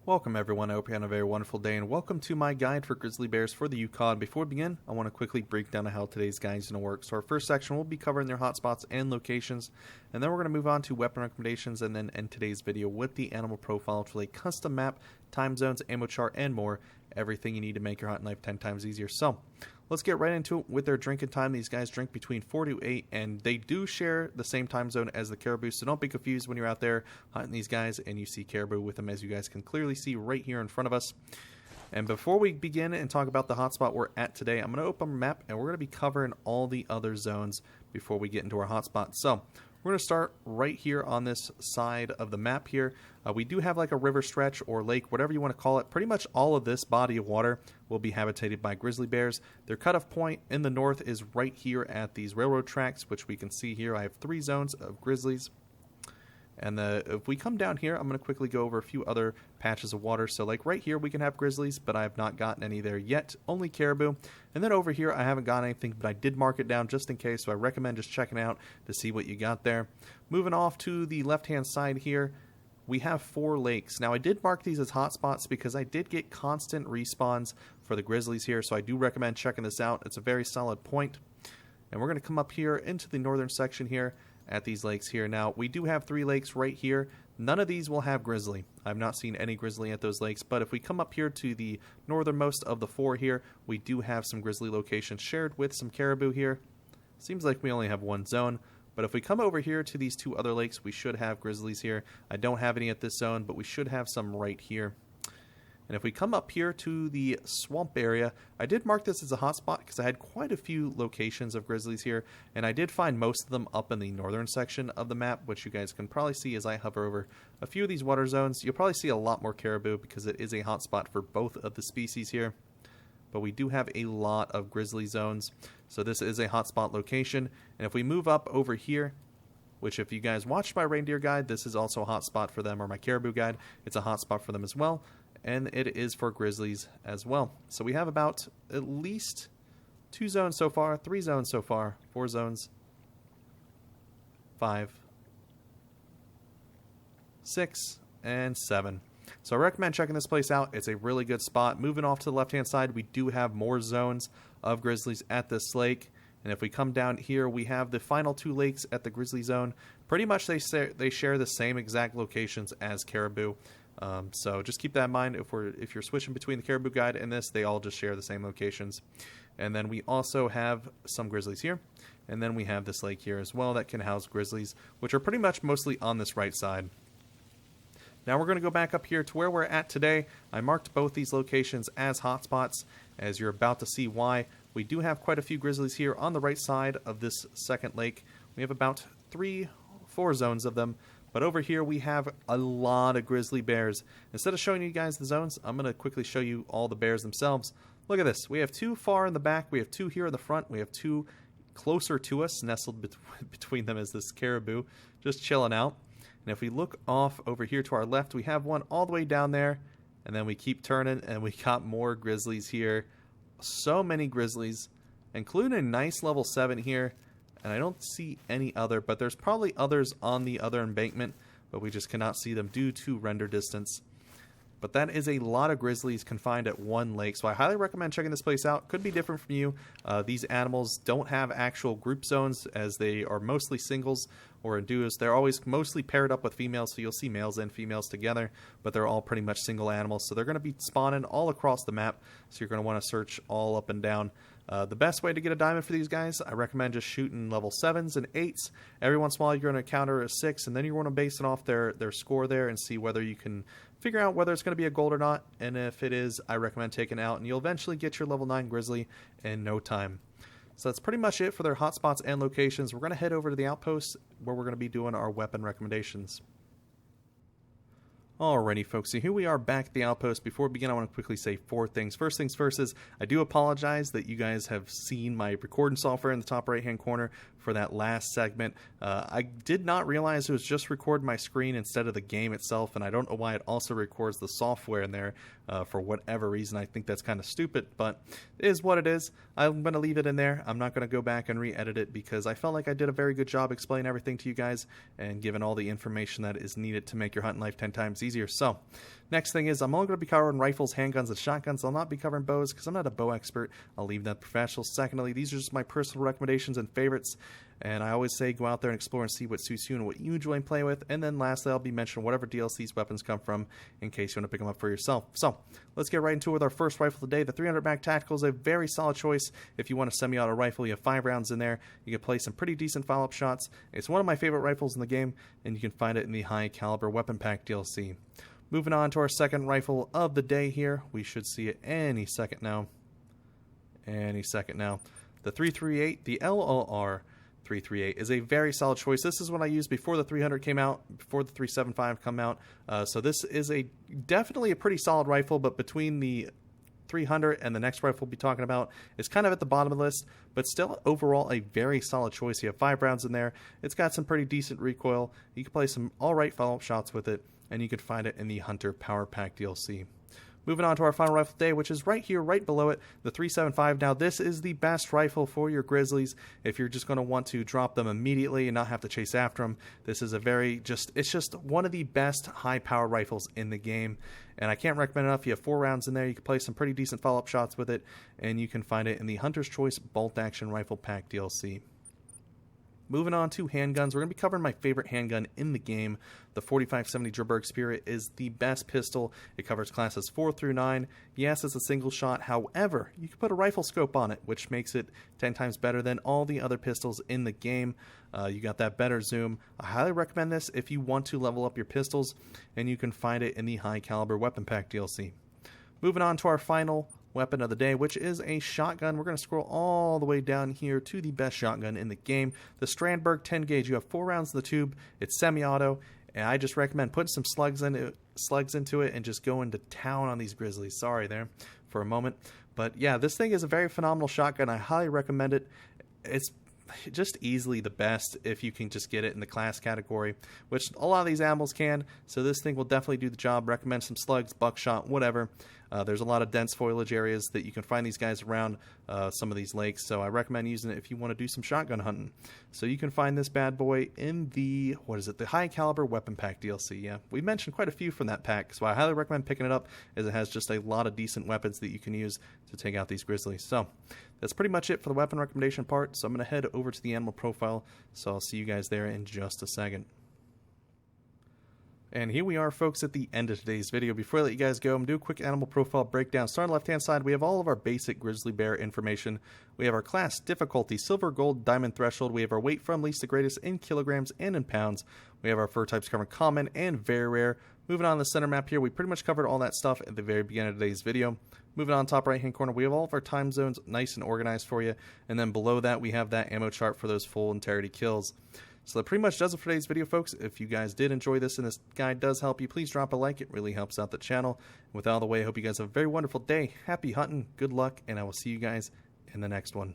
Welcome everyone, I hope you're having a very wonderful day, and welcome to my guide for grizzly bears for the Yukon. Before we begin, I want to quickly break down how today's guide is going to work. So our first section will be covering their hotspots and locations, and then we're going to move on to weapon recommendations, and then end today's video with the animal profile for a custom map, time zones, ammo chart, and more. Everything you need to make your hunting life 10 times easier. So let's get right into it with their drinking time. These guys drink between 4 to 8, and they do share the same time zone as the caribou, so don't be confused when you're out there hunting these guys and you see caribou with them, as you guys can clearly see right here in front of us. And before we begin and talk about the hotspot we're at today, I'm going to open a map and we're going to be covering all the other zones before we get into our hotspot. So we're going to start right here on this side of the map here. We do have like a river stretch or lake, whatever you want to call it. Pretty much all of this body of water will be habitated by grizzly bears. Their cutoff point in the north is right here at these railroad tracks, which we can see here. I have 3 zones of grizzlies. And if we come down here, I'm going to quickly go over a few other patches of water. So like right here, we can have grizzlies, but I have not gotten any there yet. Only caribou. And then over here, I haven't got anything, but I did mark it down just in case. So I recommend just checking out to see what you got there. Moving off to the left-hand side here, we have 4 lakes. Now I did mark these as hotspots because I did get constant respawns for the grizzlies here. So I do recommend checking this out. It's a very solid point. And we're going to come up here into the northern section here at these lakes here. Now, we do have 3 lakes right here. None of these will have grizzly. I've not seen any grizzly at those lakes, but if we come up here to the northernmost of the 4 here, we do have some grizzly locations shared with some caribou here. Seems like we only have 1 zone, but if we come over here to these 2 other lakes, we should have grizzlies here. I don't have any at this zone, but we should have some right here. And if we come up here to the swamp area, I did mark this as a hotspot because I had quite a few locations of grizzlies here, and I did find most of them up in the northern section of the map, which you guys can probably see as I hover over a few of these water zones. You'll probably see a lot more caribou because it is a hotspot for both of the species here. But we do have a lot of grizzly zones, so this is a hotspot location. And if we move up over here, which if you guys watched my reindeer guide, this is also a hotspot for them, or my caribou guide, it's a hotspot for them as well. And it is for grizzlies as well. So we have about at least 2 zones so far, 3 zones so far, 4 zones, 5, 6, and 7. So I recommend checking this place out. It's a really good spot. Moving off to the left-hand side, we do have more zones of grizzlies at this lake. And if we come down here, we have the final 2 lakes at the grizzly zone. Pretty much they share the same exact locations as caribou. So just keep that in mind if you're switching between the caribou guide and this, they all just share the same locations. And then we also have some grizzlies here, and then we have this lake here as well that can house grizzlies, which are pretty much mostly on this right side. Now we're going to go back up here to where we're at today. I marked both these locations as hotspots, as you're about to see why. We do have quite a few grizzlies here on the right side of this second lake. We have about 3-4 zones of them. But over here we have a lot of grizzly bears. Instead of showing you guys the zones, I'm going to quickly show you all the bears themselves. Look at this. We have 2 far in the back. We have 2 here in the front. We have 2 closer to us, nestled between them as this caribou, just chilling out. And if we look off over here to our left, we have 1 all the way down there. And then we keep turning, and we got more grizzlies here. So many grizzlies, including a nice level 7 here. And I don't see any other, but there's probably others on the other embankment, but we just cannot see them due to render distance. But that is a lot of grizzlies confined at 1 lake, so I highly recommend checking this place out. Could be different from you. These animals don't have actual group zones, as they are mostly singles or in duos. They're always mostly paired up with females, so you'll see males and females together, but they're all pretty much single animals. So they're going to be spawning all across the map, so you're going to want to search all up and down. The best way to get a diamond for these guys, I recommend just shooting level 7s and 8s. Every once in a while you're going to encounter a 6, and then you're going to base it off their score there and see whether you can figure out whether it's going to be a gold or not. And if it is, I recommend taking it out, and you'll eventually get your level 9 grizzly in no time. So that's pretty much it for their hotspots and locations. We're going to head over to the outposts where we're going to be doing our weapon recommendations. Alrighty folks, so here we are back at the outpost. Before we begin, I want to quickly say 4 things. First things first is, I do apologize that you guys have seen my recording software in the top right hand corner for that last segment. I did not realize it was just recording my screen instead of the game itself, and I don't know why it also records the software in there for whatever reason. I think that's kind of stupid, but it is what it is. I'm going to leave it in there. I'm not going to go back and re-edit it because I felt like I did a very good job explaining everything to you guys and giving all the information that is needed to make your hunting life 10 times easier. So Next thing is I'm only going to be covering rifles, handguns, and shotguns. I'll not be covering bows because I'm not a bow expert. I'll leave that to professionals. Secondly, these are just my personal recommendations and favorites. And I always say go out there and explore and see what suits you and what you enjoy playing with. And then lastly, I'll be mentioning whatever DLCs weapons come from in case you want to pick them up for yourself. So let's get right into it with our first rifle today. The 300 mag Tactical is a very solid choice. If you want a semi-auto rifle, you have 5 rounds in there. You can play some pretty decent follow-up shots. It's one of my favorite rifles in the game, and you can find it in the high caliber weapon pack DLC. Moving on to our second rifle of the day here. We should see it any second now. Any second now. The 338, the LLR 338 is a very solid choice. This is what I used before the 300 came out, before the 375 come out. So this is definitely a pretty solid rifle, but between the 300 and the next rifle we'll be talking about, it's kind of at the bottom of the list, but still overall a very solid choice. You have 5 rounds in there. It's got some pretty decent recoil. You can play some alright follow-up shots with it, and you can find it in the Hunter Power Pack DLC. Moving on to our final rifle today, which is right here, right below it, the 375. Now, this is the best rifle for your Grizzlies if you're just going to want to drop them immediately and not have to chase after them. This is it's just one of the best high-power rifles in the game, and I can't recommend enough. You have 4 rounds in there. You can play some pretty decent follow-up shots with it, and you can find it in the Hunter's Choice Bolt Action Rifle Pack DLC. Moving on to handguns, we're going to be covering my favorite handgun in the game. The 4570 Jerberg Spirit is the best pistol. It covers classes 4 through 9. Yes, it's a single shot. However, you can put a rifle scope on it, which makes it 10 times better than all the other pistols in the game. You got that better zoom. I highly recommend this if you want to level up your pistols, and you can find it in the High Caliber Weapon Pack DLC. Moving on to our final weapon of the day, which is a shotgun. We're going to scroll all the way down here to the best shotgun in the game, the Strandberg 10 gauge. You have 4 rounds in the tube. It's semi-auto, and I just recommend putting some slugs into it and just going to town on these Grizzlies. Sorry there for a moment, but yeah, this thing is a very phenomenal shotgun. I highly recommend it. It's just easily the best if you can just get it in the class category, which a lot of these ammos can, so this thing will definitely do the job. Recommend some slugs, buckshot, whatever. There's a lot of dense foliage areas that you can find these guys around some of these lakes, so I recommend using it if you want to do some shotgun hunting. So you can find this bad boy in the, the High Caliber Weapon Pack DLC. Yeah, we mentioned quite a few from that pack, so I highly recommend picking it up, as it has just a lot of decent weapons that you can use to take out these Grizzlies. So that's pretty much it for the weapon recommendation part, so I'm going to head over to the animal profile, so I'll see you guys there in just a second. And here we are, folks, at the end of today's video. Before I let you guys go, I'm going to do a quick animal profile breakdown. Starting on the left-hand side, we have all of our basic grizzly bear information. We have our class, difficulty, silver, gold, diamond threshold. We have our weight from least to greatest in kilograms and in pounds. We have our fur types covering common and very rare. Moving on to the center map here, we pretty much covered all that stuff at the very beginning of today's video. Moving on top right-hand corner, we have all of our time zones nice and organized for you. And then below that, we have that ammo chart for those full integrity kills. So that pretty much does it for today's video, folks. If you guys did enjoy this and this guide does help you, please drop a like. It really helps out the channel. With all the way, I hope you guys have a very wonderful day. Happy hunting, good luck, and I will see you guys in the next one.